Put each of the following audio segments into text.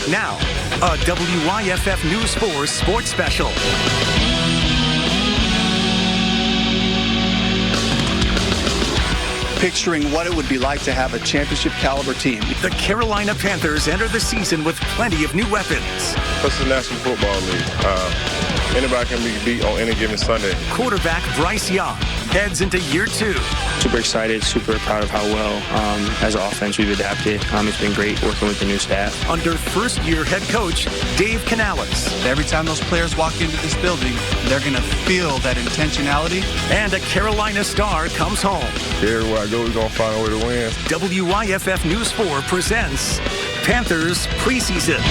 Now, a WYFF News 4 sports special. Picturing what it would be like to have a championship caliber team. The Carolina Panthers enter the season with plenty of new weapons. This is the National Football League. Anybody can be beat on any given Sunday. Quarterback Bryce Young heads into year 2. Super excited, super proud of how well as an offense we've adapted. It's been great working with the new staff. Under first-year head coach Dave Canales. Every time those players walk into this building, they're going to feel that intentionality. And a Carolina star comes home. Everywhere I go, we're going to find a way to win. WYFF News 4 presents Panthers Preseason.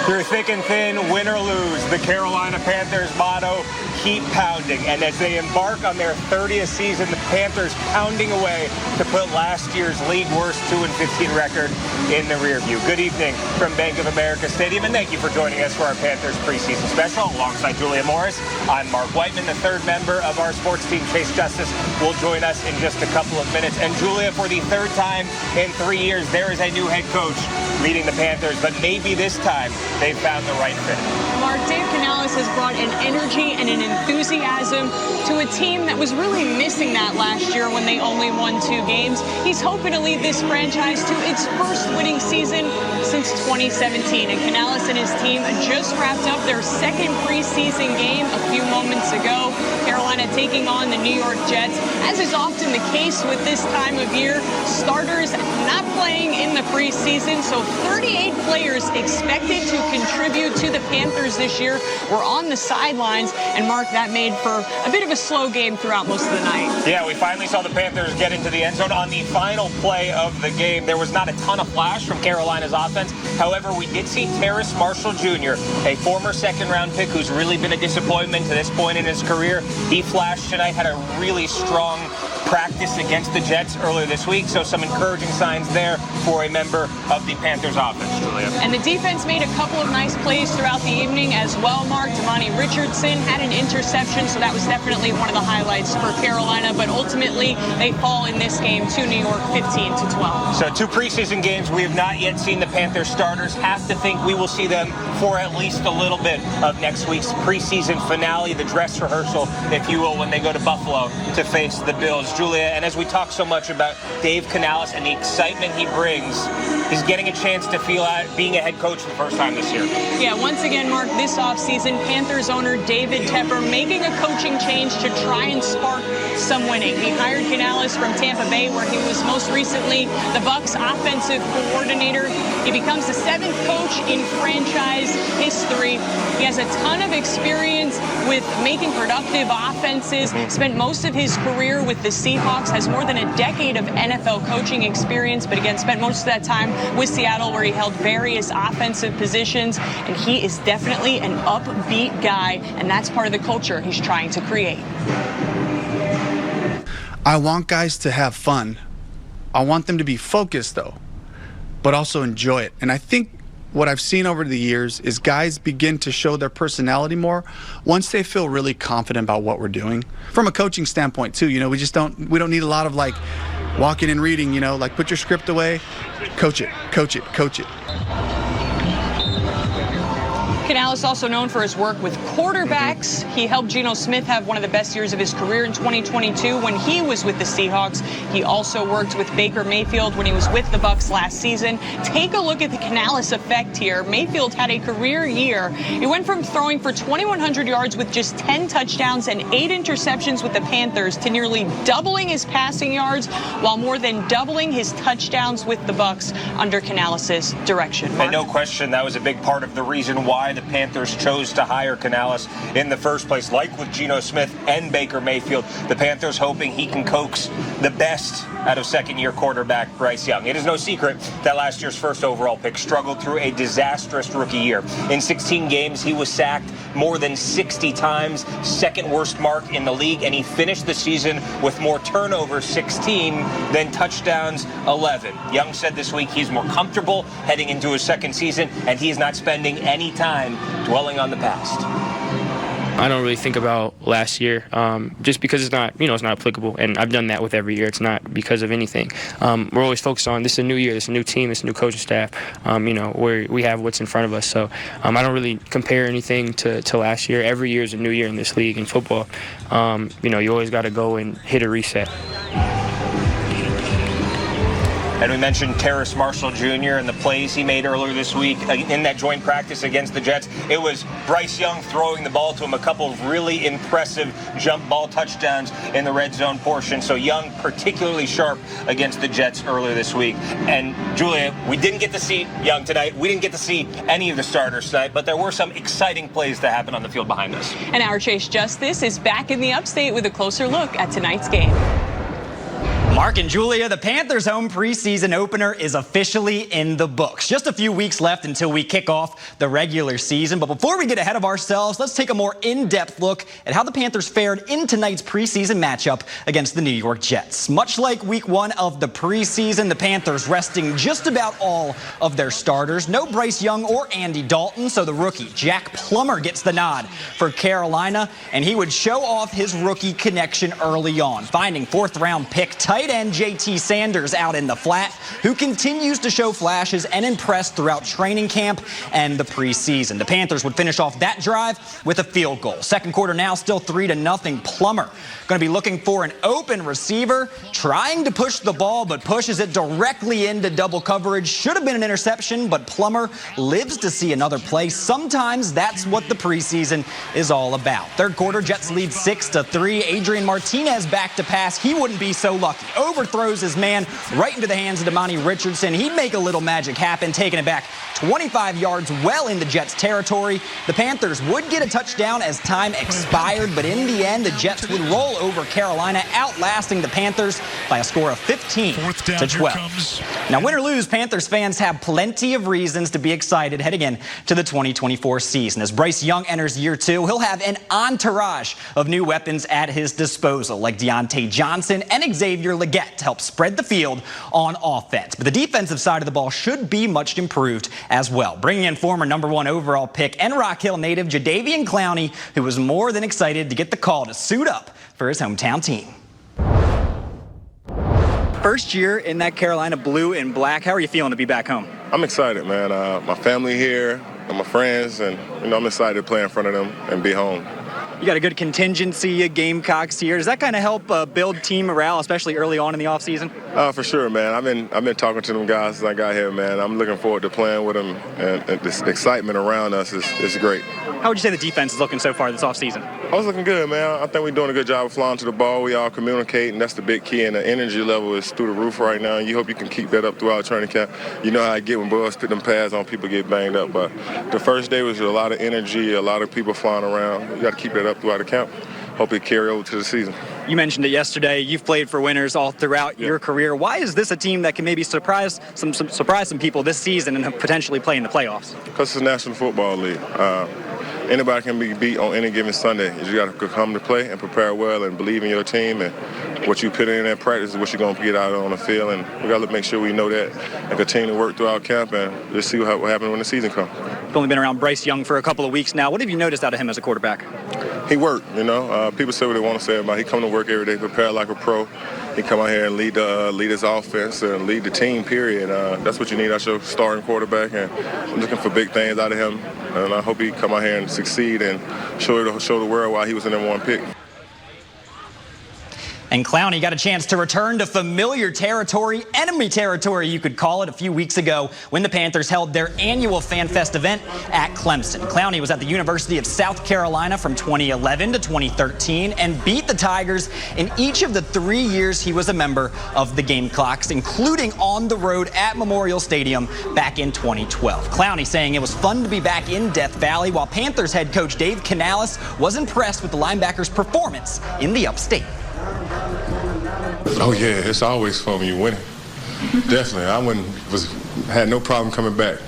Through thick and thin, win or lose, the Carolina Panthers motto, keep pounding. And as they embark on their 30th season, the Panthers pounding away to put last year's league worst 2-15 record in the rear view. Good evening from Bank of America Stadium, and thank you for joining us for our Panthers preseason special. Alongside Julia Morris, I'm Mark Whiteman, the third member of our sports team. Chase Justice will join us in just a couple of minutes. And Julia, for the third time in 3 years, there is a new head coach leading the Panthers, but maybe this time they've found the right fit. Mark, Dave Canales has brought an energy and an enthusiasm to a team that was really missing that last year when they only won 2 games. He's hoping to lead this franchise to its first winning season since 2017. And Canales and his team just wrapped up their second preseason game a few moments ago. Carolina taking on the New York Jets. As is often the case with this time of year, starters not playing in the preseason, so 38 players expected to contribute to the Panthers this year were on the sidelines, and Mark, that made for a bit of a slow game throughout most of the night. Yeah, we finally saw the Panthers get into the end zone on the final play of the game. There was not a ton of flash from Carolina's offense. However, we did see Terrace Marshall Jr., a former second-round pick who's really been a disappointment to this point in his career. He flashed tonight, had a really strong practice against the Jets earlier this week, so some encouraging signs there for a member of the Panthers offense, Julia. And the defense made a couple of nice plays throughout the evening as well, Mark. Damani Richardson had an interception, so that was definitely one of the highlights for Carolina, but ultimately they fall in this game to New York 15-12. So 2 preseason games, we have not yet seen the Panthers starters. Have to think we will see them for at least a little bit of next week's preseason finale, the dress rehearsal, if you will, when they go to Buffalo to face the Bills. Julia, and as we talk so much about Dave Canales and the excitement he brings, he's getting a chance to feel out being a head coach for the first time this year. Yeah, once again, Mark, this offseason, Panthers owner David Tepper making a coaching change to try and spark some winning. He hired Canales from Tampa Bay, where he was most recently the Bucs offensive coordinator. He becomes the 7th coach in franchise history. He has a ton of experience with making productive offenses, spent most of his career with the Seahawks, has more than a decade of NFL coaching experience, but again, spent most of that time with Seattle, where he held various offensive positions, and he is definitely an upbeat guy, and that's part of the culture he's trying to create. I want guys to have fun. I want them to be focused, though, but also enjoy it. And I think what I've seen over the years is guys begin to show their personality more once they feel really confident about what we're doing. From a coaching standpoint, too, we don't need a lot of like walking and reading, like put your script away, coach it, coach it, coach it. Canales also known for his work with quarterbacks. He helped Geno Smith have one of the best years of his career in 2022 when he was with the Seahawks. He also worked with Baker Mayfield when he was with the Bucs last season. Take a look at the Canales effect here. Mayfield had a career year. He went from throwing for 2,100 yards with just 10 touchdowns and 8 interceptions with the Panthers to nearly doubling his passing yards while more than doubling his touchdowns with the Bucs under Canales' direction. And no question, that was a big part of the reason why the Panthers chose to hire Canales in the first place. Like with Geno Smith and Baker Mayfield, the Panthers hoping he can coax the best out of second-year quarterback Bryce Young. It is no secret that last year's first overall pick struggled through a disastrous rookie year. In 16 games, he was sacked more than 60 times, second worst mark in the league, and he finished the season with more turnovers, 16, than touchdowns, 11. Young said this week he's more comfortable heading into his second season, and he's not spending any time dwelling on the past. I don't really think about last year, just because it's not applicable, and I've done that with every year. It's not because of anything. We're always focused on this is a new year, this is a new team, this is a new coaching staff. Where we have what's in front of us. So I don't really compare anything to last year. Every year is a new year in this league in football. You always got to go and hit a reset. And we mentioned Terrace Marshall Jr. and the plays he made earlier this week in that joint practice against the Jets. It was Bryce Young throwing the ball to him, a couple of really impressive jump ball touchdowns in the red zone portion. So Young particularly sharp against the Jets earlier this week. And Julia, we didn't get to see Young tonight. We didn't get to see any of the starters tonight, but there were some exciting plays that happened on the field behind us. And our Chase Justice is back in the upstate with a closer look at tonight's game. Mark and Julia, the Panthers' home preseason opener is officially in the books. Just a few weeks left until we kick off the regular season. But before we get ahead of ourselves, let's take a more in-depth look at how the Panthers fared in tonight's preseason matchup against the New York Jets. Much like week 1 of the preseason, the Panthers resting just about all of their starters. No Bryce Young or Andy Dalton, so the rookie Jack Plummer gets the nod for Carolina, and he would show off his rookie connection early on, finding 4th-round pick tight end JT Sanders out in the flat, who continues to show flashes and impress throughout training camp and the preseason. The Panthers would finish off that drive with a field goal. Second quarter now still 3-0. Plummer going to be looking for an open receiver, trying to push the ball, but pushes it directly into double coverage. Should have been an interception, but Plummer lives to see another play. Sometimes that's what the preseason is all about. Third quarter, Jets lead 6-3. Adrian Martinez back to pass. He wouldn't be so lucky. Overthrows his man right into the hands of Damani Richardson. He'd make a little magic happen, taking it back 25 yards well into Jets territory. The Panthers would get a touchdown as time expired, but in the end, the Jets would roll over Carolina, outlasting the Panthers by a score of 15-12. Now, win or lose, Panthers fans have plenty of reasons to be excited heading in to the 2024 season. As Bryce Young enters year 2, he'll have an entourage of new weapons at his disposal, like Deontay Johnson and Xavier Legette, to help spread the field on offense. But the defensive side of the ball should be much improved as well, bringing in former #1 overall pick and Rock Hill native Jadeveon Clowney, who was more than excited to get the call to suit up for his hometown team. First year in that Carolina blue and black. How are you feeling to be back home? I'm excited, man. My family here and my friends, and I'm excited to play in front of them and be home. You got a good contingency of Gamecocks here. Does that kind of help build team morale, especially early on in the offseason? For sure, man. I've been talking to them guys since I got here, man. I'm looking forward to playing with them, and this excitement around us is great. How would you say the defense is looking so far this offseason? I was looking good, man. I think we're doing a good job of flying to the ball. We all communicate, and that's the big key. And the energy level is through the roof right now. And you hope you can keep that up throughout training camp. You know how I get when boys put them pads on, people get banged up. But the first day was a lot of energy, a lot of people flying around. You got to keep that up throughout the camp. Hope it carry over to the season. You mentioned it yesterday. You've played for winners all throughout your career. Why is this a team that can maybe surprise some people this season and potentially play in the playoffs? Because it's a National Football League. Anybody can be beat on any given Sunday. You got to come to play and prepare well and believe in your team, and what you put in practice is what you're going to get out on the field, and we got to make sure we know that and continue to work throughout camp and just see what happens when the season comes. You've only been around Bryce Young for a couple of weeks now. What have you noticed out of him as a quarterback? He worked, people say what they want to say about him. He come to work every day, prepare like a pro. He come out here and lead his offense and lead the team, period. That's what you need as your starting quarterback, and I'm looking for big things out of him. And I hope he come out here and succeed and show the world why he was the #1 pick. And Clowney got a chance to return to familiar territory, enemy territory you could call it, a few weeks ago when the Panthers held their annual Fan Fest event at Clemson. Clowney was at the University of South Carolina from 2011 to 2013 and beat the Tigers in each of the 3 years he was a member of the Gamecocks, including on the road at Memorial Stadium back in 2012. Clowney saying it was fun to be back in Death Valley, while Panthers head coach Dave Canales was impressed with the linebackers' performance in the upstate. Oh yeah, it's always fun when you win. Definitely, I had no problem coming back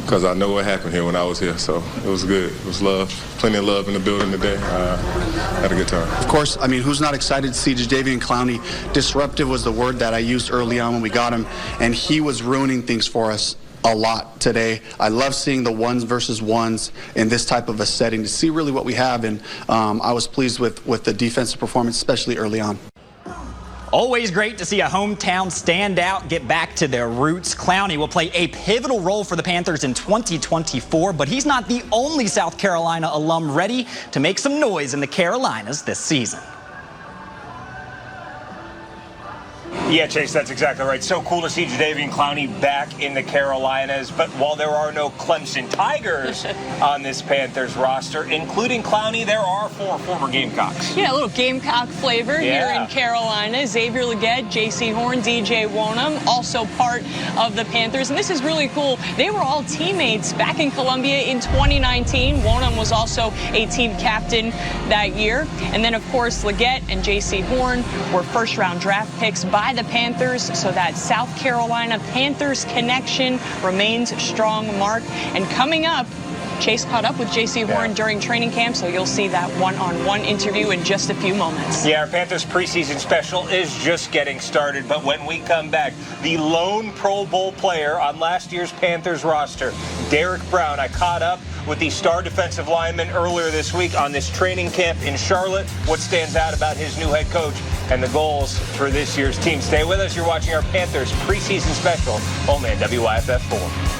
because I know what happened here when I was here. So it was good. It was love, plenty of love in the building today. Had a good time. Of course, who's not excited to see Jadeveon Clowney? Disruptive was the word that I used early on when we got him, and he was ruining things for us a lot today. I love seeing the ones versus ones in this type of a setting to see really what we have, and I was pleased with the defensive performance, especially early on. Always great to see a hometown standout get back to their roots. Clowney will play a pivotal role for the Panthers in 2024, but he's not the only South Carolina alum ready to make some noise in the Carolinas this season. Yeah, Chase, that's exactly right. So cool to see Jadeveon Clowney back in the Carolinas. But while there are no Clemson Tigers on this Panthers roster, including Clowney, there are 4 former Gamecocks. Yeah, a little Gamecock flavor here in Carolina. Xavier Legette, J.C. Horn, DJ Wonnum, also part of the Panthers. And this is really cool. They were all teammates back in Columbia in 2019. Wonnum was also a team captain that year. And then, of course, Legette and J.C. Horn were first-round draft picks by the Panthers, so that South Carolina Panthers connection remains strong, Mark. And coming up, Chase caught up with J.C. Horn during training camp, so you'll see that one-on-one interview in just a few moments. Yeah, our Panthers preseason special is just getting started, but when we come back, the lone Pro Bowl player on last year's Panthers roster, Derek Brown. I caught up with the star defensive lineman earlier this week on this training camp in Charlotte. What stands out about his new head coach and the goals for this year's team? Stay with us. You're watching our Panthers preseason special only on WYFF 4.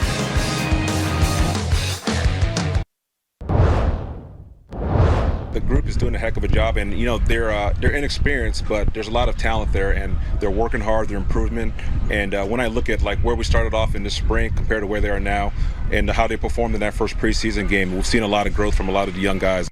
The group is doing a heck of a job, and you know they're inexperienced, but there's a lot of talent there, and they're working hard. They're improvement, and when I look at like where we started off in the spring compared to where they are now, and how they performed in that first preseason game, we've seen a lot of growth from a lot of the young guys.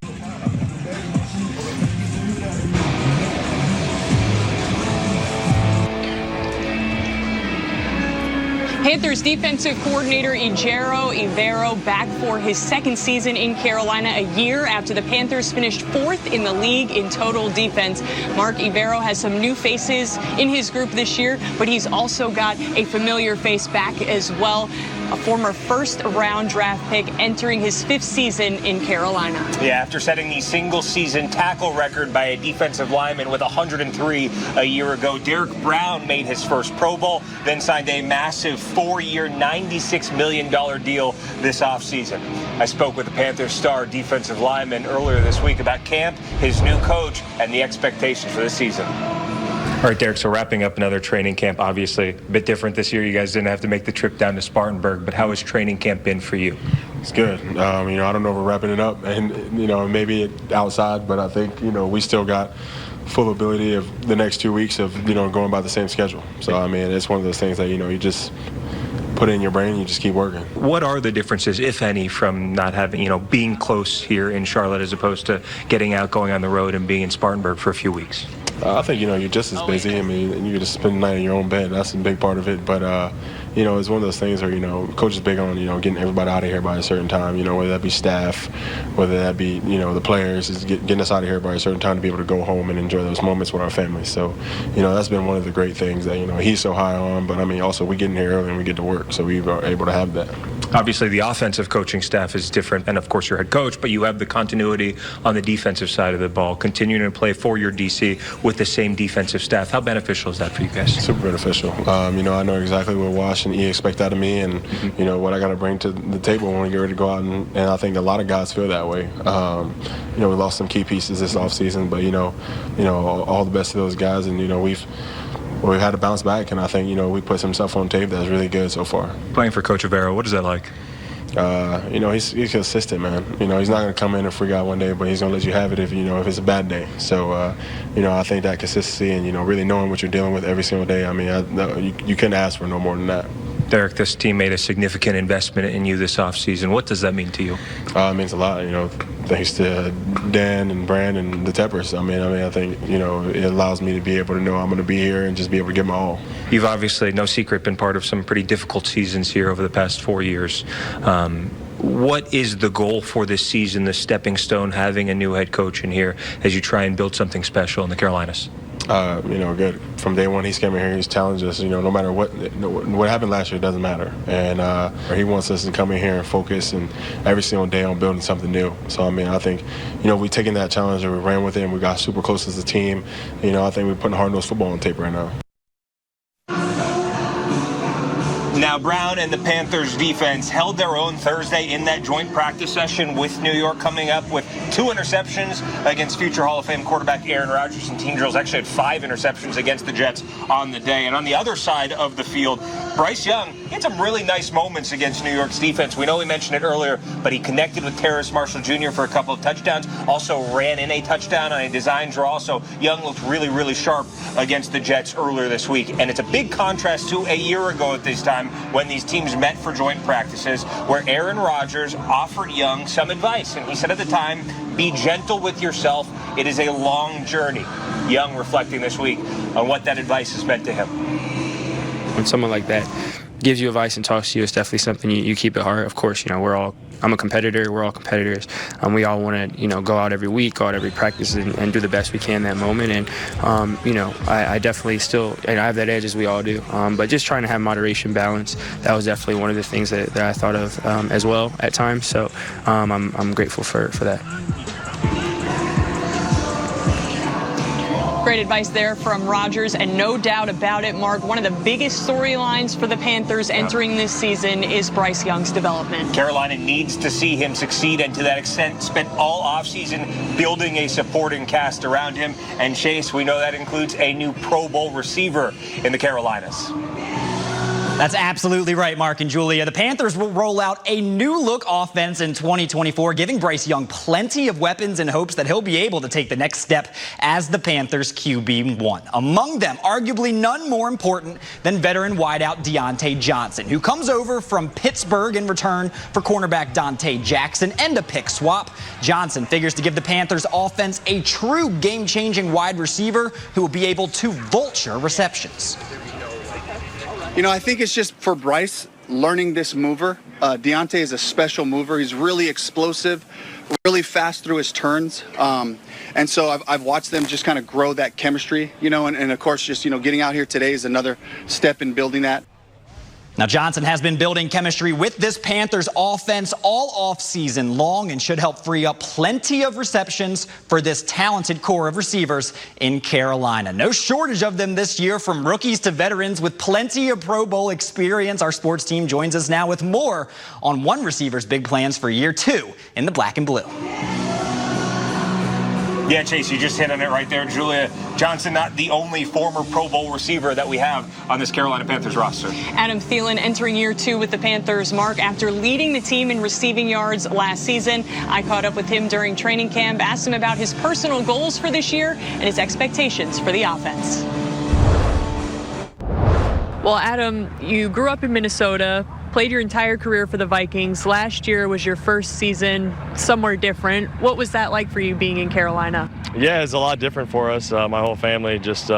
Panthers defensive coordinator Ejiro Evero back for his second season in Carolina, a year after the Panthers finished 4th in the league in total defense. Mark, Evero has some new faces in his group this year, but he's also got a familiar face back as well. A former first-round draft pick entering his 5th season in Carolina. Yeah, after setting the single-season tackle record by a defensive lineman with 103 a year ago, Derek Brown made his first Pro Bowl, then signed a massive 4-year, $96 million deal this offseason. I spoke with the Panthers star defensive lineman earlier this week about camp, his new coach, and the expectations for this season. All right, Derek, so wrapping up another training camp, obviously a bit different this year. You guys didn't have to make the trip down to Spartanburg, but how has training camp been for you? It's good. You know, I don't know if we're wrapping it up and, you know, maybe outside, but I think, you know, we still got full ability of the next 2 weeks of, you know, going by the same schedule. So, I mean, it's one of those things that, you know, you just put it in your brain and you just keep working. What are the differences, if any, from not having, you know, being close here in Charlotte as opposed to getting out, going on the road and being in Spartanburg for a few weeks? I think, you know, you're just as busy. I mean, you just spend the night in your own bed. That's a big part of it. But, you know, it's one of those things where, you know, coach is big on, you know, getting everybody out of here by a certain time, you know, whether that be staff, whether that be, you know, the players, is getting us out of here by a certain time to be able to go home and enjoy those moments with our families. So, you know, that's been one of the great things that, you know, he's so high on. But, I mean, also we get in here early and we get to work. So we are able to have that. Obviously, the offensive coaching staff is different, and of course, your head coach, but you have the continuity on the defensive side of the ball, continuing to play for your DC with the same defensive staff. How beneficial is that for you guys? Super beneficial. You know, I know exactly what Wash and E expect out of me, and, you know, what I got to bring to the table when we get ready to go out, and I think a lot of guys feel that way. You know, we lost some key pieces this offseason, but, you know, all the best to those guys, and, you know, we've had to bounce back, and I think, you know, we put some stuff on tape that's really good so far. Playing for Coach Evero, what is that like? You know, he's consistent, man. You know, he's not going to come in and freak out one day, but he's going to let you have it if, you know, if it's a bad day. So, you know, I think that consistency and, you know, really knowing what you're dealing with every single day, I mean, you couldn't ask for no more than that. Derek, this team made a significant investment in you this offseason. What does that mean to you? It means a lot, you know, thanks to Dan and Brand and the Teppers. I mean, I think, you know, it allows me to be able to know I'm going to be here and just be able to give my all. You've obviously, no secret, been part of some pretty difficult seasons here over the past 4 years. What is the goal for this season, the stepping stone, having a new head coach in here as you try and build something special in the Carolinas? You know, good. From day one, he's coming here. He's challenged us. You know, no matter what happened last year, it doesn't matter. And he wants us to come in here and focus and every single day on building something new. So, I mean, I think, you know, we've taken that challenge and we ran with it and we got super close as a team. You know, I think we're putting hard-nosed football on tape right now. Now, Brown and the Panthers defense held their own Thursday in that joint practice session with New York, coming up with 2 interceptions against future Hall of Fame quarterback Aaron Rodgers, and team drills actually had 5 interceptions against the Jets on the day. And on the other side of the field, Bryce Young had some really nice moments against New York's defense. We know we mentioned it earlier, but he connected with Terrace Marshall Jr. for a couple of touchdowns, also ran in a touchdown on a design draw. So Young looked really, really sharp against the Jets earlier this week. And it's a big contrast to a year ago at this time when these teams met for joint practices, where Aaron Rodgers offered Young some advice. And he said at the time, be gentle with yourself. It is a long journey. Young reflecting this week on what that advice has meant to him. When someone like that gives you advice and talks to you, it's definitely something you keep at heart. Of course, I'm a competitor. We're all competitors. We all want to, go out every week, go out every practice, and do the best we can in that moment. And, I definitely still, I have that edge as we all do. But just trying to have moderation, balance, that was definitely one of the things that I thought of as well at times. So I'm grateful for that. Great advice there from Rodgers, and no doubt about it, Mark, one of the biggest storylines for the Panthers entering this season is Bryce Young's development. Carolina needs to see him succeed, and to that extent spent all offseason building a supporting cast around him. And Chase, we know that includes a new Pro Bowl receiver in the Carolinas. That's absolutely right, Mark and Julia. The Panthers will roll out a new look offense in 2024, giving Bryce Young plenty of weapons in hopes that he'll be able to take the next step as the Panthers QB1. Among them, arguably none more important than veteran wideout Deontay Johnson, who comes over from Pittsburgh in return for cornerback Dante Jackson and a pick swap. Johnson figures to give the Panthers offense a true game-changing wide receiver who will be able to vulture receptions. I think it's just for Bryce learning this mover. Deontay is a special mover. He's really explosive, really fast through his turns. And so I've watched them just kind of grow that chemistry, and of course, just, getting out here today is another step in building that. Now, Johnson has been building chemistry with this Panthers offense all offseason long and should help free up plenty of receptions for this talented core of receivers in Carolina. No shortage of them this year, from rookies to veterans with plenty of Pro Bowl experience. Our sports team joins us now with more on one receiver's big plans for year 2 in the black and blue. Yeah, Chase, you just hit on it right there. Julia, Johnson, not the only former Pro Bowl receiver that we have on this Carolina Panthers roster. Adam Thielen entering year 2 with the Panthers, Mark, after leading the team in receiving yards last season. I caught up with him during training camp, asked him about his personal goals for this year and his expectations for the offense. Well, Adam, you grew up in Minnesota, played your entire career for the Vikings. Last year was your first season somewhere different. What was that like for you being in Carolina? Yeah, it's a lot different for us. My whole family just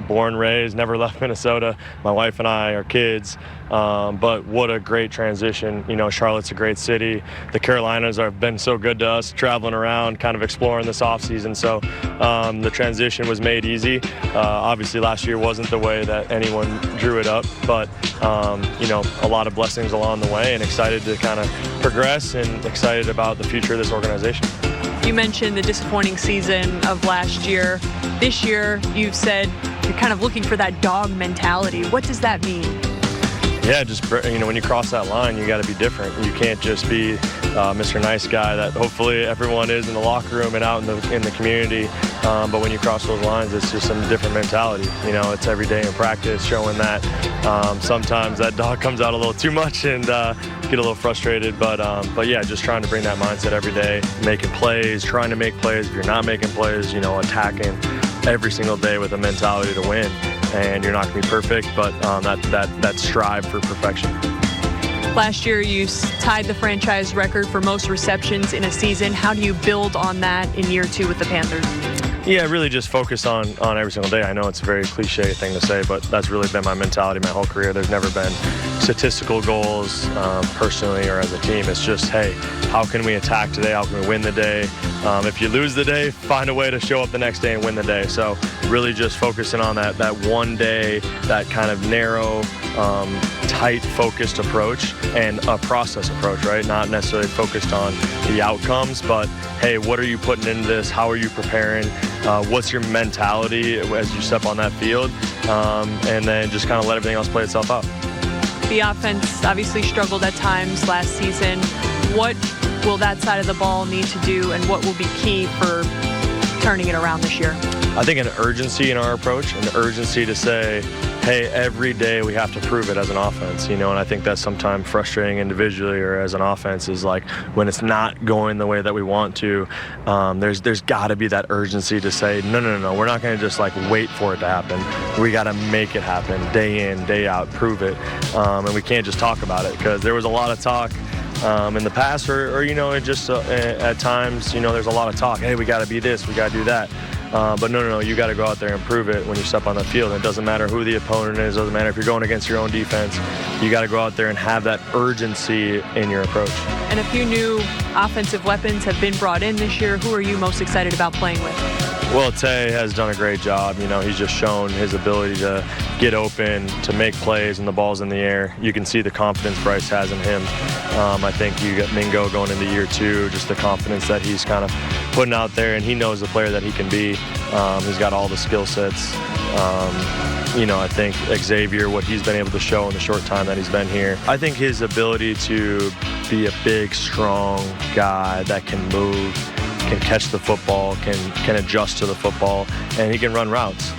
born, raised, never left Minnesota. My wife and I, our kids. But what a great transition. Charlotte's a great city. The Carolinas have been so good to us, traveling around, kind of exploring this offseason. So the transition was made easy. Obviously, last year wasn't the way that anyone drew it up, but a lot of blessings along the way, and excited to kind of progress and excited about the future of this organization. You mentioned the disappointing season of last year. This year, you've said you're kind of looking for that dog mentality. What does that mean? Yeah, just, when you cross that line, you got to be different. You can't just be Mr. Nice Guy that hopefully everyone is in the locker room and out in the community. But when you cross those lines, it's just some different mentality. It's every day in practice, showing that sometimes that dog comes out a little too much and get a little frustrated. But yeah, just trying to bring that mindset every day, making plays, trying to make plays. If you're not making plays, attacking every single day with a mentality to win. And you're not going to be perfect, but that strive for perfection. Last year, you tied the franchise record for most receptions in a season. How do you build on that in year 2 with the Panthers? Yeah, really just focus on every single day. I know it's a very cliche thing to say, but that's really been my mentality my whole career. There's never been statistical goals personally or as a team. It's just, hey, how can we attack today? How can we win the day? If you lose the day, find a way to show up the next day and win the day. So really just focusing on that one day, that kind of narrow, tight, focused approach and a process approach, right? Not necessarily focused on the outcomes, but hey, what are you putting into this? How are you preparing? What's your mentality as you step on that field? And then just kind of let everything else play itself out. The offense obviously struggled at times last season. What will that side of the ball need to do, and what will be key for turning it around this year? I think an urgency in our approach, an urgency to say, hey, every day we have to prove it as an offense, and I think that's sometimes frustrating individually or as an offense is like when it's not going the way that we want to, there's got to be that urgency to say, no, we're not going to just like wait for it to happen. We got to make it happen day in, day out, prove it, and we can't just talk about it because there was a lot of talk in the past or it just at times, there's a lot of talk, hey, we got to be this, we got to do that. But no, you got to go out there and prove it when you step on the field. It doesn't matter who the opponent is. It doesn't matter if you're going against your own defense. You got to go out there and have that urgency in your approach. And a few new offensive weapons have been brought in this year. Who are you most excited about playing with? Well, Tay has done a great job. He's just shown his ability to get open, to make plays, and the ball's in the air. You can see the confidence Bryce has in him. I think you get Mingo going into year 2, just the confidence that he's kind of putting out there, and he knows the player that he can be. He's got all the skill sets. I think Xavier, what he's been able to show in the short time that he's been here, I think his ability to be a big, strong guy that can move, can catch the football, can adjust to the football, and he can run routes.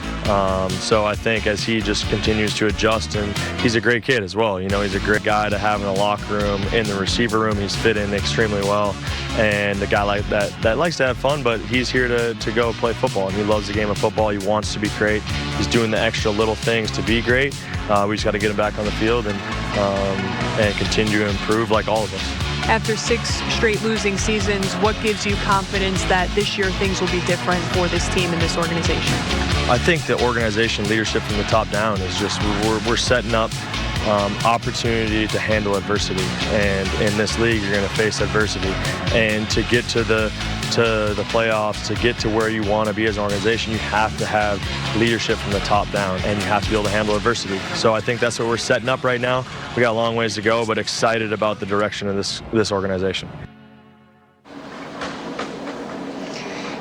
So I think as he just continues to adjust, and he's a great kid as well. He's a great guy to have in the locker room, in the receiver room. He's fit in extremely well, and a guy like that likes to have fun, but he's here to go play football, and he loves the game of football. He wants to be great. He's doing the extra little things to be great. We just got to get him back on the field and continue to improve like all of us. After 6 straight losing seasons, what gives you confidence that this year things will be different for this team and this organization? I think the organization leadership from the top down is just we're setting up opportunity to handle adversity, and in this league you're going to face adversity, and to get to the playoffs, to get to where you want to be as an organization, you have to have leadership from the top down, and you have to be able to handle adversity. So I think that's what we're setting up right now. We got a long ways to go, but excited about the direction of this organization.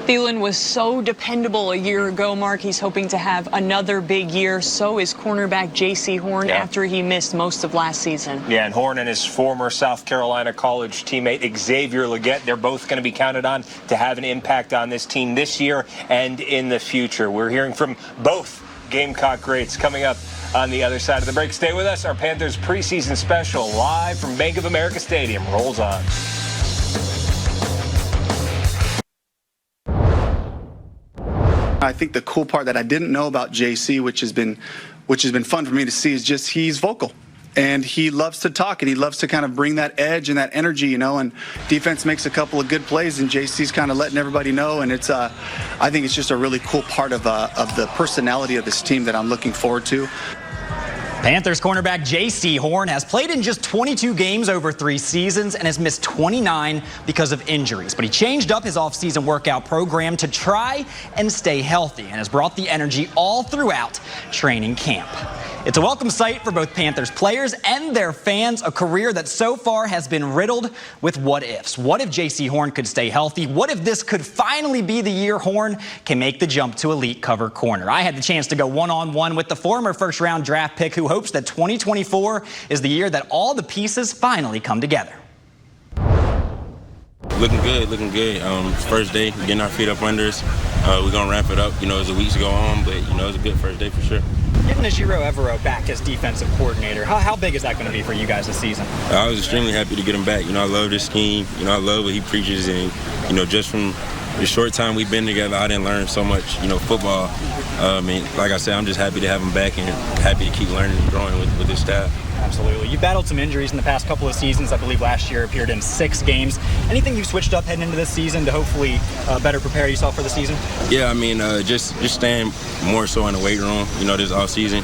Thielen was so dependable a year ago, Mark. He's hoping to have another big year. So is cornerback J.C. Horn after he missed most of last season. Yeah, and Horn and his former South Carolina college teammate Xavier Legette, they're both going to be counted on to have an impact on this team this year and in the future. We're hearing from both Gamecock greats coming up on the other side of the break. Stay with us. Our Panthers preseason special live from Bank of America Stadium rolls on. I think the cool part that I didn't know about JC, which has been fun for me to see, is just he's vocal. And he loves to talk, and he loves to kind of bring that edge and that energy, and defense makes a couple of good plays, and JC's kind of letting everybody know, and it's I think it's just a really cool part of the personality of this team that I'm looking forward to. Panthers cornerback J.C. Horn has played in just 22 games over 3 seasons and has missed 29 because of injuries. But he changed up his offseason workout program to try and stay healthy and has brought the energy all throughout training camp. It's a welcome sight for both Panthers players and their fans, a career that so far has been riddled with what-ifs. What if J.C. Horn could stay healthy? What if this could finally be the year Horn can make the jump to elite cover corner? I had the chance to go one-on-one with the former first-round draft pick who hopes that 2024 is the year that all the pieces finally come together. Looking good. First day, getting our feet up under us. We're going to ramp it up, as the weeks go on, but, it's a good first day for sure. Getting Ejiro Evero back as defensive coordinator, how big is that going to be for you guys this season? I was extremely happy to get him back. I love this scheme. I love what he preaches, and, just from the short time we've been together, I didn't learn so much, football. Like I said, I'm just happy to have him back and happy to keep learning and growing with this staff. Absolutely. You battled some injuries in the past couple of seasons. I believe last year appeared in 6 games. Anything you've switched up heading into this season to hopefully better prepare yourself for the season? Yeah, just staying more so in the weight room, this off season,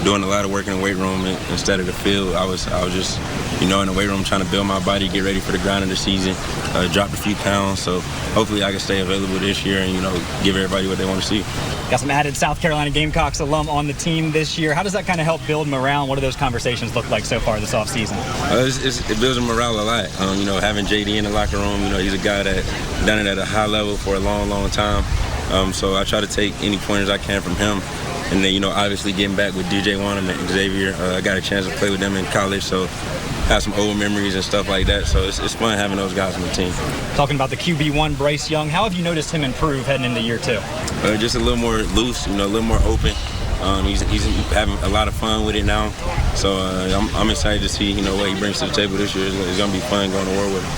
doing a lot of work in the weight room instead of the field. I was just, in the weight room trying to build my body, get ready for the grind of the season, dropped a few pounds. So hopefully I can stay available this year and, give everybody what they want to see. Got some added South Carolina Gamecocks alum on the team this year. How does that kind of help build morale? What do those conversations look like so far this offseason? It builds morale a lot. Having JD in the locker room, he's a guy that done it at a high level for a long, long time. So I try to take any pointers I can from him And then, obviously getting back with DJ Wanham and Xavier, I got a chance to play with them in college, so have some old memories and stuff like that. So it's fun having those guys on the team. Talking about the QB1, Bryce Young, how have you noticed him improve heading into year 2? Just a little more loose, a little more open. He's having a lot of fun with it now. So I'm excited to see, what he brings to the table this year. It's going to be fun going to war with him.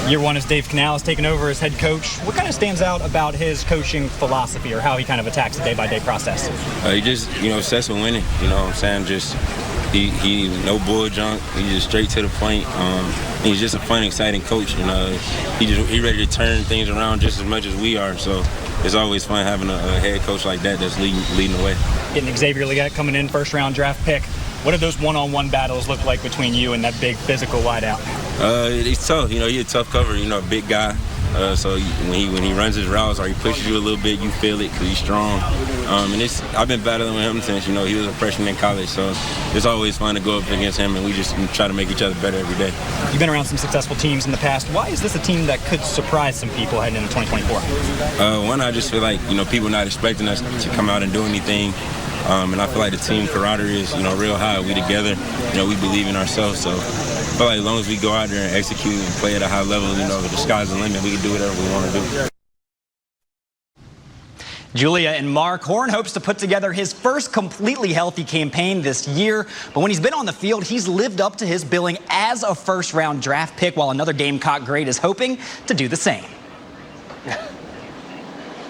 Year 1 is Dave Canales taking over as head coach. What kind of stands out about his coaching philosophy or how he kind of attacks the day-by-day process? He just, obsessed with winning. Just he no bull junk. He's just straight to the point. He's just a fun, exciting coach. He ready to turn things around just as much as we are. So it's always fun having a head coach like that that's leading the way. Getting Xavier Legette coming in, first-round draft pick. What do those one-on-one battles look like between you and that big physical wideout? It's tough. He's a tough cover. A big guy. So when he runs his routes or he pushes you a little bit, you feel it because he's strong. And I've been battling with him since he was a freshman in college. So it's always fun to go up against him, and we just try to make each other better every day. You've been around some successful teams in the past. Why is this a team that could surprise some people heading into 2024? One, I just feel like people not expecting us to come out and do anything. And I feel like the team camaraderie is, real high. We together, we believe in ourselves. So I feel like as long as we go out there and execute and play at a high level, the sky's the limit. We can do whatever we want to do. Julia and Mark, Horn hopes to put together his first completely healthy campaign this year. But when he's been on the field, he's lived up to his billing as a first-round draft pick, while another Gamecock great is hoping to do the same.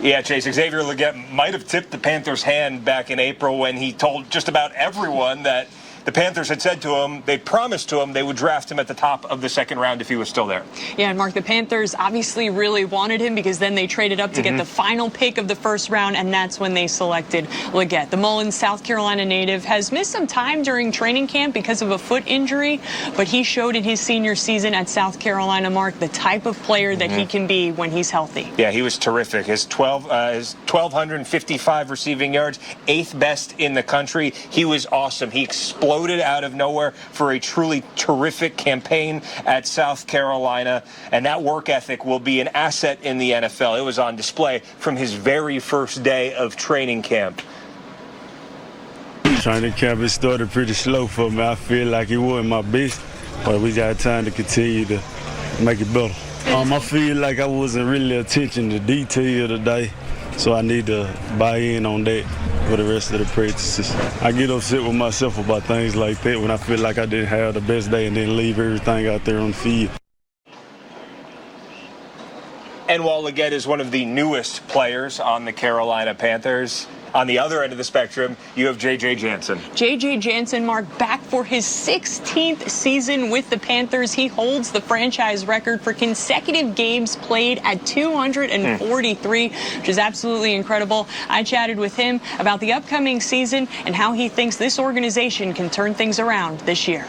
Yeah, Chase, Xavier Legette might have tipped the Panthers' hand back in April when he told just about everyone that the Panthers had said to him, they promised to him they would draft him at the top of the second round if he was still there. Yeah, and Mark, the Panthers obviously really wanted him because then they traded up to get the final pick of the first round, and that's when they selected Legette. The Mullins, South Carolina native, has missed some time during training camp because of a foot injury, but he showed in his senior season at South Carolina, Mark, the type of player that he can be when he's healthy. Yeah, he was terrific. His 1,255 receiving yards, 8th best in the country. He was awesome. He exploded out of nowhere for a truly terrific campaign at South Carolina, and that work ethic will be an asset in the NFL. It was on display from his very first day of training camp. Training camp has started pretty slow for me. I feel like it wasn't my best, but we got time to continue to make it better. I feel like I wasn't really attention to detail today, so I need to buy in on that for the rest of the practices. I get upset with myself about things like that when I feel like I didn't have the best day and then leave everything out there on the field. And while Legette is one of the newest players on the Carolina Panthers, on the other end of the spectrum, you have J.J. Jansen. J.J. Jansen, Mark, back for his 16th season with the Panthers. He holds the franchise record for consecutive games played at 243, which is absolutely incredible. I chatted with him about the upcoming season and how he thinks this organization can turn things around this year.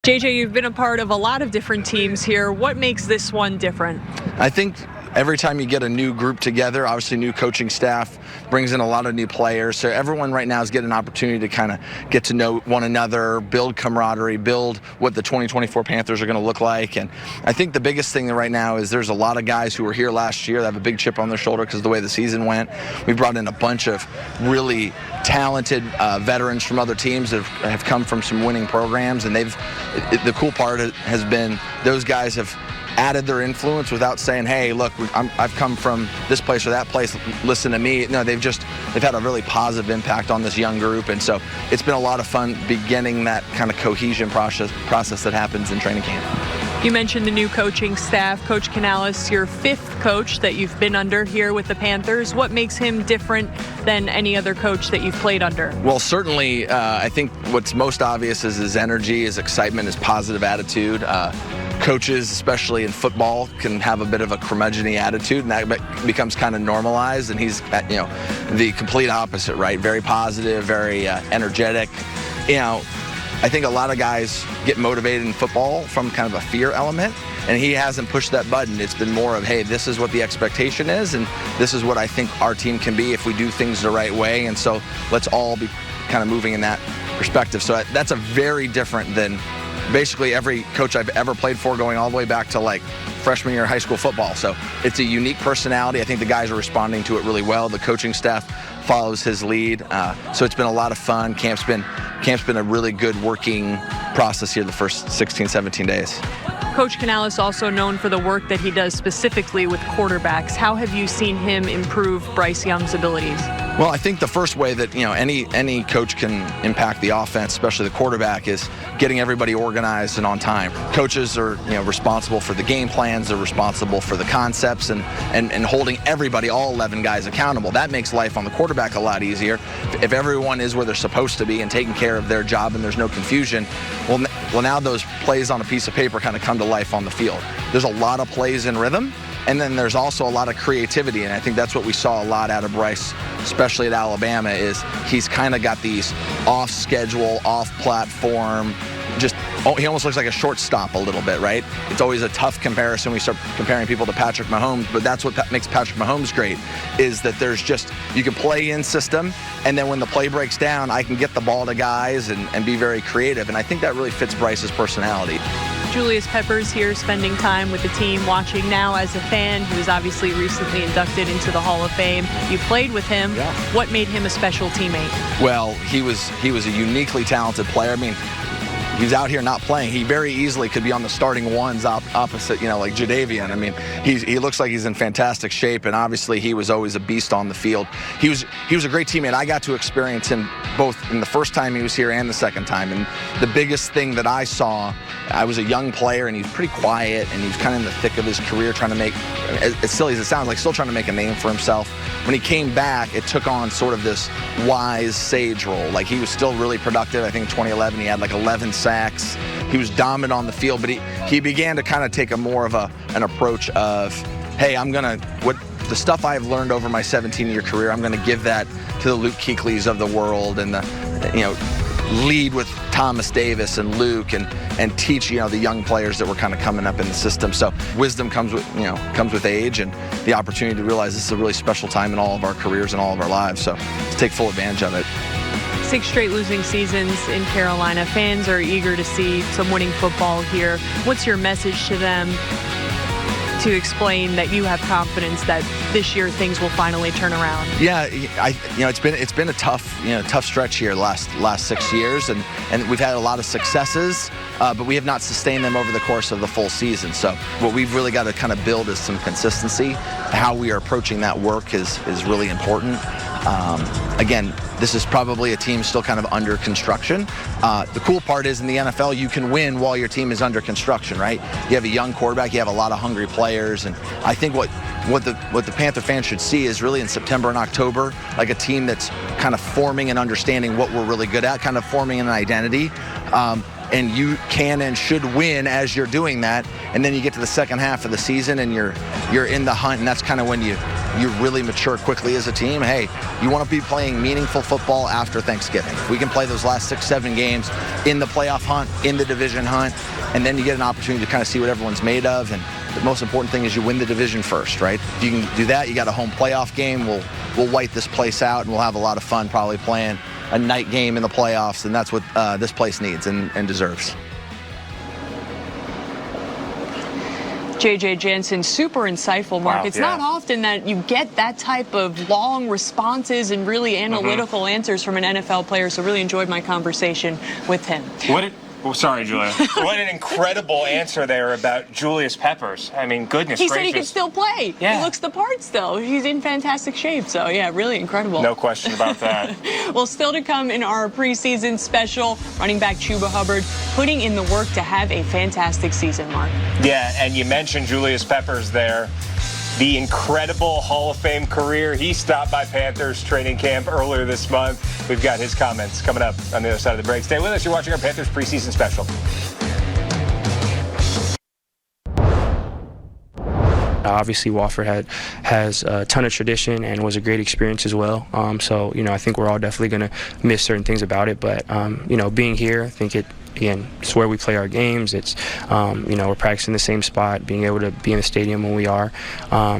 JJ, you've been a part of a lot of different teams here. What makes this one different? I think every time you get a new group together, obviously new coaching staff brings in a lot of new players. So everyone right now is getting an opportunity to kind of get to know one another, build camaraderie, build what the 2024 Panthers are going to look like. And I think the biggest thing right now is there's a lot of guys who were here last year that have a big chip on their shoulder because of the way the season went. We brought in a bunch of really talented veterans from other teams that have come from some winning programs. And the cool part has been those guys have added their influence without saying, hey, look, I've come from this place or that place, listen to me. No, they've had a really positive impact on this young group. And so it's been a lot of fun beginning that kind of cohesion process that happens in training camp. You mentioned the new coaching staff. Coach Canales, your 5th coach that you've been under here with the Panthers. What makes him different than any other coach that you've played under? Well, certainly, I think what's most obvious is his energy, his excitement, his positive attitude. Coaches, especially in football, can have a bit of a curmudgeon-y attitude, and that becomes kind of normalized, and he's, the complete opposite, right? Very positive, very energetic. I think a lot of guys get motivated in football from kind of a fear element, and he hasn't pushed that button. It's been more of, hey, this is what the expectation is, and this is what I think our team can be if we do things the right way, and so let's all be kind of moving in that perspective. So that's a very different than basically every coach I've ever played for, going all the way back to like freshman year of high school football. So it's a unique personality. I think the guys are responding to it really well. The coaching staff follows his lead. So it's been a lot of fun. Camp's been a really good working process here the first 16, 17 days. Coach Canales also known for the work that he does specifically with quarterbacks. How have you seen him improve Bryce Young's abilities? Well, I think the first way that any coach can impact the offense, especially the quarterback, is getting everybody organized and on time. Coaches are responsible for the game plans. They're responsible for the concepts and holding everybody, all 11 guys, accountable. That makes life on the quarterback a lot easier. If everyone is where they're supposed to be and taking care of their job and there's no confusion, well now those plays on a piece of paper kind of come to life on the field. There's a lot of plays in rhythm. And then there's also a lot of creativity, and I think that's what we saw a lot out of Bryce, especially at Alabama, is he's kind of got these off-schedule, off-platform, he almost looks like a shortstop a little bit, right? It's always a tough comparison. We start comparing people to Patrick Mahomes, but that's what makes Patrick Mahomes great, is that you can play in system, and then when the play breaks down, I can get the ball to guys and be very creative, and I think that really fits Bryce's personality. Julius Peppers here spending time with the team, watching now as a fan. He was obviously recently inducted into the Hall of Fame. You played with him. Yeah. What made him a special teammate? Well, he was a uniquely talented player. I mean, he's out here not playing. He very easily could be on the starting ones opposite, like Jadeveon. I mean, he looks like he's in fantastic shape, and obviously he was always a beast on the field. He was a great teammate. I got to experience him both in the first time he was here and the second time. And the biggest thing that I saw, I was a young player, and he was pretty quiet, and he was kind of in the thick of his career, trying to make, as silly as it sounds, like still trying to make a name for himself. When he came back, it took on sort of this wise sage role. Like, he was still really productive. I think in 2011 he had like 11 sacks. He was dominant on the field, but he began to kind of take a more of an approach of, hey, the stuff I've learned over my 17-year career, I'm going to give that to the Luke Kuechly's of the world, and lead with Thomas Davis and Luke, and teach the young players that were kind of coming up in the system. So wisdom comes with age, and the opportunity to realize this is a really special time in all of our careers and all of our lives. So to take full advantage of it. 6 straight losing seasons in Carolina. Fans are eager to see some winning football here. What's your message to them to explain that you have confidence that this year things will finally turn around? Yeah, it's been a tough stretch here the last 6 years, and we've had a lot of successes, but we have not sustained them over the course of the full season. So what we've really got to kind of build is some consistency. How we are approaching that work is really important. Again, this is probably a team still kind of under construction. The cool part is in the NFL, you can win while your team is under construction, right? You have a young quarterback, you have a lot of hungry players, and I think what the Panther fans should see is really in September and October, like a team that's kind of forming and understanding what we're really good at, kind of forming an identity. And you can and should win as you're doing that, and then you get to the second half of the season and you're in the hunt, and that's kind of when you really mature quickly as a team. Hey, you want to be playing meaningful football after Thanksgiving. If we can play those last 6-7 games in the playoff hunt, in the division hunt, and then you get an opportunity to kind of see what everyone's made of, and the most important thing is you win the division first, right? If you can do that, you got a home playoff game. We'll white this place out, and we'll have a lot of fun probably playing a night game in the playoffs, and that's what this place needs and deserves. JJ Jansen, super insightful, Mark. Wow, it's not often that you get that type of long responses and really analytical answers from an NFL player, so really enjoyed my conversation with him. Sorry, Julia. What an incredible answer there about Julius Peppers. I mean, goodness He gracious. said he could still play. Yeah. He looks the part still. He's in fantastic shape. So, yeah, really incredible. No question about that. Well, still to come in our preseason special, running back Chuba Hubbard putting in the work to have a fantastic season, Mark. Yeah, and you mentioned Julius Peppers there. The incredible Hall of Fame career. He stopped by Panthers training camp earlier this month. We've got his comments coming up on the other side of the break. Stay with us. You're watching our Panthers preseason special. Obviously, Wofford has a ton of tradition and was a great experience as well. So, I think we're all definitely going to miss certain things about it. But, being here, I think again, it's where we play our games. It's, we're practicing the same spot, being able to be in the stadium when we are.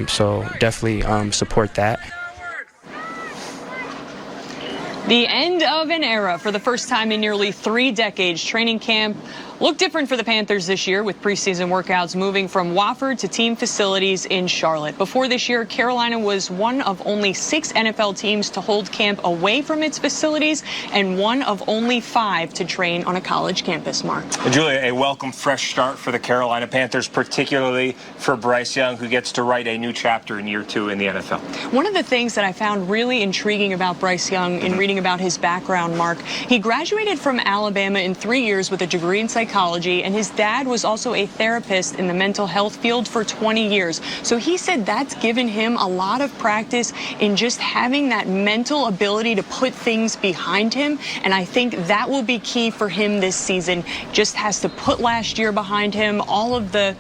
So definitely support that. The end of an era for the first time in nearly 3 decades. Training camp Look different for the Panthers this year with preseason workouts moving from Wofford to team facilities in Charlotte. Before this year, Carolina was one of only 6 NFL teams to hold camp away from its facilities and one of only 5 to train on a college campus, Mark. Julia, a welcome fresh start for the Carolina Panthers, particularly for Bryce Young, who gets to write a new chapter in year 2 in the NFL. One of the things that I found really intriguing about Bryce Young in reading about his background, Mark, he graduated from Alabama in 3 years with a degree in psychology, and his dad was also a therapist in the mental health field for 20 years. So he said that's given him a lot of practice in just having that mental ability to put things behind him, and I think that will be key for him this season. Just has to put last year behind him, all of the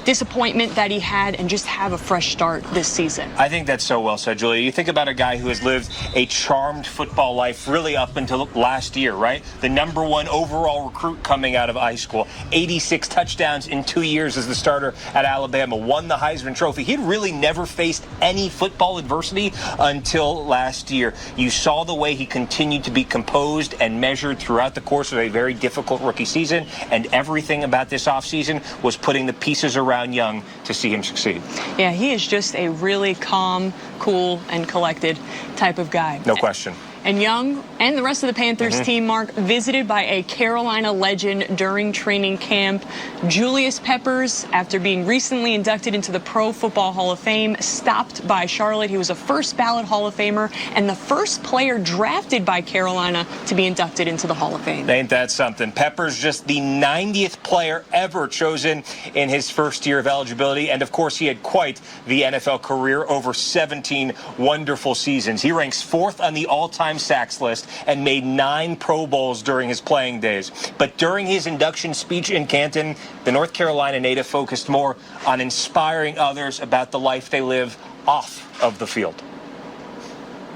disappointment that he had, and just have a fresh start this season. I think that's so well said, Julia. You think about a guy who has lived a charmed football life really up until last year, right? The #1 overall recruit coming out of high school, 86 touchdowns in 2 years as the starter at Alabama, won the Heisman Trophy. He'd really never faced any football adversity until last year. You saw the way he continued to be composed and measured throughout the course of a very difficult rookie season, and everything about this offseason was putting the pieces around Young to see him succeed. Yeah, he is just a really calm, cool, and collected type of guy. No question. And Young and the rest of the Panthers team, Mark, visited by a Carolina legend during training camp. Julius Peppers, after being recently inducted into the Pro Football Hall of Fame, stopped by Charlotte. He was a first ballot Hall of Famer and the first player drafted by Carolina to be inducted into the Hall of Fame. Ain't that something? Peppers just the 90th player ever chosen in his first year of eligibility. And of course, he had quite the NFL career, over 17 wonderful seasons. He ranks 4th on the all-time sacks list and made 9 Pro Bowls during his playing days. But during his induction speech in Canton, the North Carolina native focused more on inspiring others about the life they live off of the field.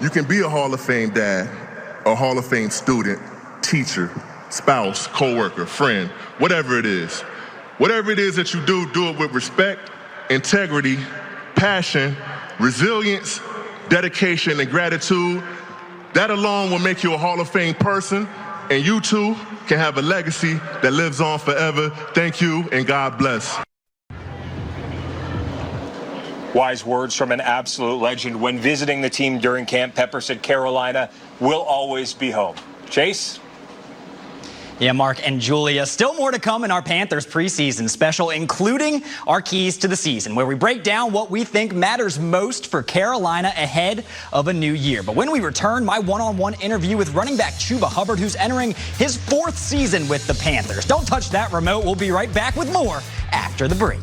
You can be a Hall of Fame dad, a Hall of Fame student, teacher, spouse, coworker, friend, whatever it is. Whatever it is that you do, do it with respect, integrity, passion, resilience, dedication, and gratitude. That alone will make you a Hall of Fame person, and you too can have a legacy that lives on forever. Thank you, and God bless. Wise words from an absolute legend. When visiting the team during camp, Pepper said Carolina will always be home. Chase? Yeah, Mark and Julia, still more to come in our Panthers preseason special, including our keys to the season, where we break down what we think matters most for Carolina ahead of a new year. But when we return, my one-on-one interview with running back Chuba Hubbard, who's entering his 4th season with the Panthers. Don't touch that remote. We'll be right back with more after the break.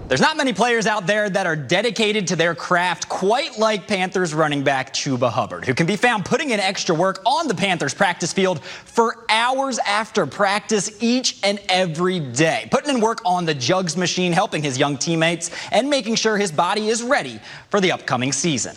There's not many players out there that are dedicated to their craft quite like Panthers running back Chuba Hubbard, who can be found putting in extra work on the Panthers practice field for hours after practice each and every day, putting in work on the jugs machine, helping his young teammates, and making sure his body is ready for the upcoming season.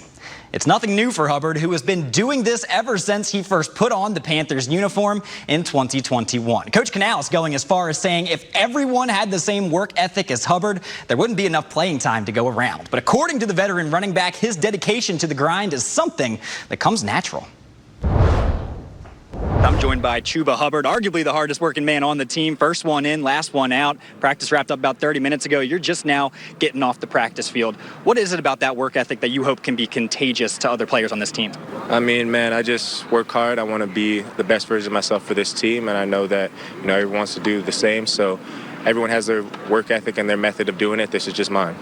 It's nothing new for Hubbard, who has been doing this ever since he first put on the Panthers uniform in 2021. Coach Canales going as far as saying if everyone had the same work ethic as Hubbard, there wouldn't be enough playing time to go around. But according to the veteran running back, his dedication to the grind is something that comes natural. I'm joined by Chuba Hubbard, arguably the hardest working man on the team. First one in, last one out. Practice wrapped up about 30 minutes ago. You're just now getting off the practice field. What is it about that work ethic that you hope can be contagious to other players on this team? I mean, man, I just work hard. I want to be the best version of myself for this team, and I know that, everyone wants to do the same. So everyone has their work ethic and their method of doing it. This is just mine.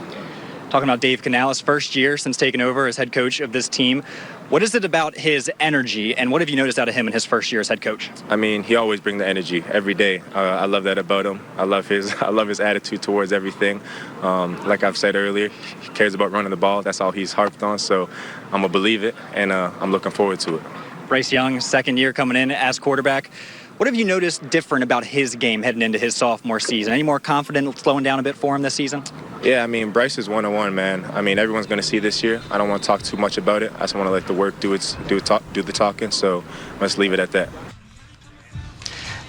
Talking about Dave Canales, first year since taking over as head coach of this team. What is it about his energy, and what have you noticed out of him in his first year as head coach? I mean, he always brings the energy every day. I love that about him. I love his attitude towards everything. Like I've said earlier, he cares about running the ball. That's all he's harped on. So I'm gonna believe it, and I'm looking forward to it. Bryce Young, second year coming in as quarterback. What have you noticed different about his game heading into his sophomore season? Any more confident, slowing down a bit for him this season? Yeah, I mean, Bryce is one-on-one, man. I mean, everyone's going to see this year. I don't want to talk too much about it. I just want to let the work do the talking, so let's leave it at that.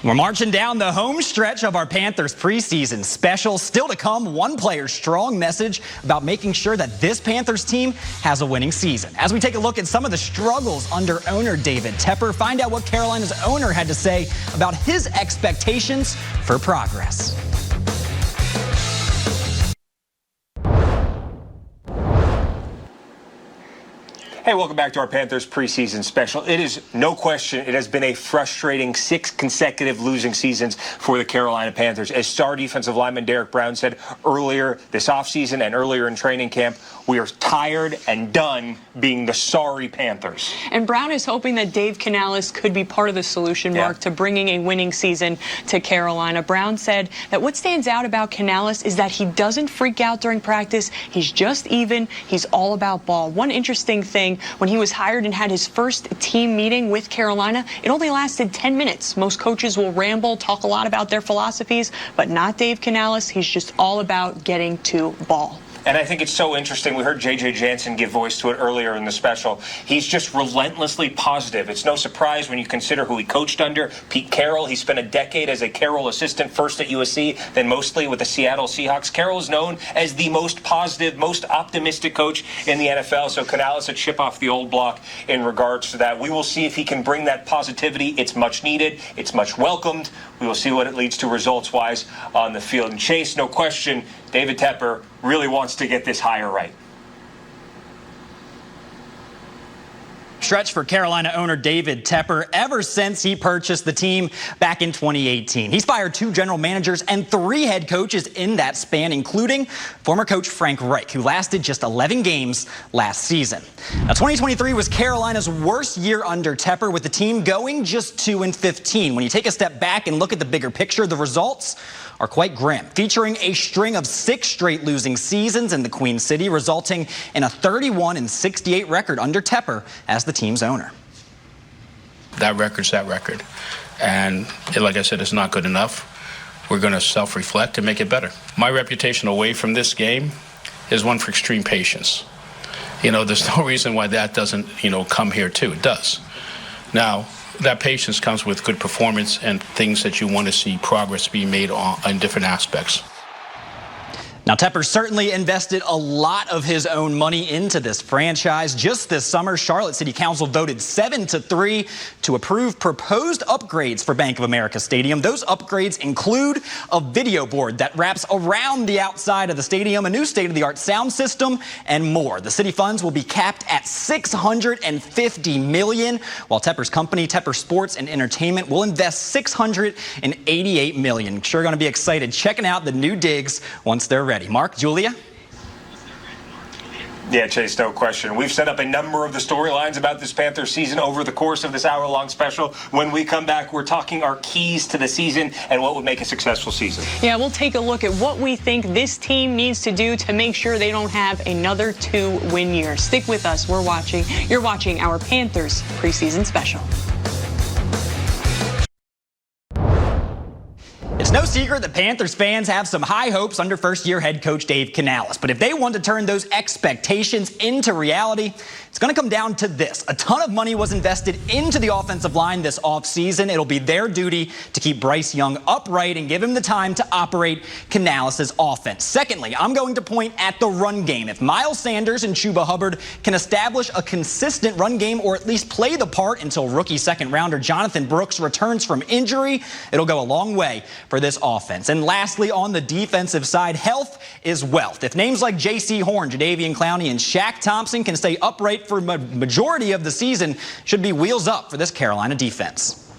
We're marching down the home stretch of our Panthers preseason special. Still to come, one player's strong message about making sure that this Panthers team has a winning season. As we take a look at some of the struggles under owner David Tepper, find out what Carolina's owner had to say about his expectations for progress. Hey, welcome back to our Panthers preseason special. It is no question it has been a frustrating 6 consecutive losing seasons for the Carolina Panthers. As star defensive lineman Derek Brown said earlier this offseason and earlier in training camp, we are tired and done being the sorry Panthers. And Brown is hoping that Dave Canales could be part of the solution, Mark, to bringing a winning season to Carolina. Brown said that what stands out about Canales is that he doesn't freak out during practice. He's just even. He's all about ball. One interesting thing, when he was hired and had his first team meeting with Carolina, it only lasted 10 minutes. Most coaches will ramble, talk a lot about their philosophies, but not Dave Canales. He's just all about getting to ball. And I think it's so interesting. We heard J.J. Jansen give voice to it earlier in the special. He's just relentlessly positive. It's no surprise when you consider who he coached under. Pete Carroll, he spent a decade as a Carroll assistant, first at USC, then mostly with the Seattle Seahawks. Carroll is known as the most positive, most optimistic coach in the NFL. So Canales a chip off the old block in regards to that. We will see if he can bring that positivity. It's much needed. It's much welcomed. We will see what it leads to results-wise on the field. And Chase, no question, David Tepper really wants to get this hire right. Stretch for Carolina owner David Tepper ever since he purchased the team back in 2018. He's fired 2 general managers and 3 head coaches in that span, including former coach Frank Reich, who lasted just 11 games last season. Now, 2023 was Carolina's worst year under Tepper, with the team going just 2-15. When you take a step back and look at the bigger picture, the results are quite grim, featuring a string of 6 straight losing seasons in the Queen City, resulting in a 31-68 record under Tepper as the team's owner. That record's that record. And like I said, it's not good enough. We're going to self-reflect and make it better. My reputation away from this game is one for extreme patience. There's no reason why that doesn't, come here too. It does. Now, that patience comes with good performance and things that you want to see progress being made on different aspects. Now, Tepper certainly invested a lot of his own money into this franchise. Just this summer, Charlotte City Council voted 7-3 to approve proposed upgrades for Bank of America Stadium. Those upgrades include a video board that wraps around the outside of the stadium, a new state-of-the-art sound system, and more. The city funds will be capped at $650 million, while Tepper's company, Tepper Sports and Entertainment, will invest $688 million. Sure going to be excited checking out the new digs once they're ready. Mark, Julia? Yeah, Chase, no question. We've set up a number of the storylines about this Panthers season over the course of this hour-long special. When we come back, we're talking our keys to the season and what would make a successful season. Yeah, we'll take a look at what we think this team needs to do to make sure they don't have another 2-win year. Stick with us. You're watching our Panthers preseason special. It's no secret that Panthers fans have some high hopes under first-year head coach Dave Canales. But if they want to turn those expectations into reality, it's going to come down to this. A ton of money was invested into the offensive line this offseason. It'll be their duty to keep Bryce Young upright and give him the time to operate Canales' offense. Secondly, I'm going to point at the run game. If Miles Sanders and Chuba Hubbard can establish a consistent run game, or at least play the part until rookie second-rounder Jonathan Brooks returns from injury, it'll go a long way for this offense. And lastly, on the defensive side, health is wealth. If names like J.C. Horn, Jadeveon Clowney, and Shaq Thompson can stay upright for a majority of the season, should be wheels up for this Carolina defense.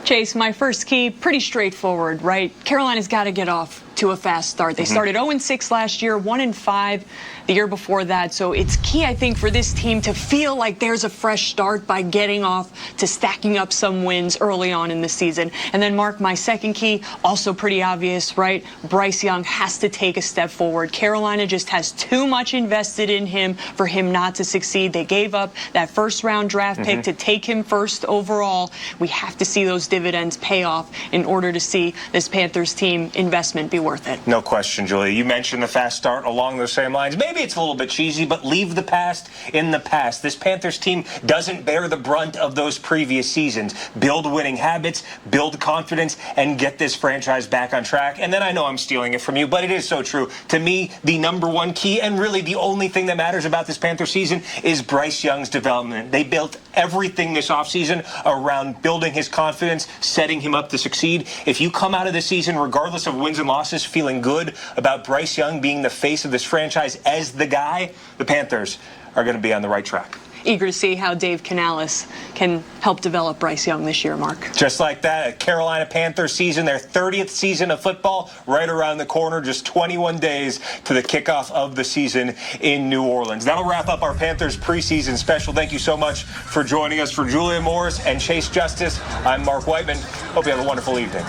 Chase, my first key, pretty straightforward, right? Carolina's got to get off to a fast start. They started 0-6 last year, 1-5 the year before that. So it's key, I think, for this team to feel like there's a fresh start by getting off to stacking up some wins early on in the season. And then, Mark, my second key, also pretty obvious, right? Bryce Young has to take a step forward. Carolina just has too much invested in him for him not to succeed. They gave up that first-round draft pick to take him first overall. We have to see those dividends pay off in order to see this Panthers team investment be worth it. No question, Julia. You mentioned the fast start along those same lines. Maybe it's a little bit cheesy, but leave the past in the past. This Panthers team doesn't bear the brunt of those previous seasons. Build winning habits, build confidence, and get this franchise back on track. And then I know I'm stealing it from you, but it is so true. To me, the number one key and really the only thing that matters about this Panther season is Bryce Young's development. They built everything this offseason around building his confidence, setting him up to succeed. If you come out of this season, regardless of wins and losses, feeling good about Bryce Young being the face of this franchise as the guy, the Panthers are going to be on the right track. Eager to see how Dave Canales can help develop Bryce Young this year, Mark. Just like that, a Carolina Panthers season, their 30th season of football, right around the corner, just 21 days to the kickoff of the season in New Orleans. That'll wrap up our Panthers preseason special. Thank you so much for joining us. For Julia Morris and Chase Justice, I'm Mark Whiteman. Hope you have a wonderful evening.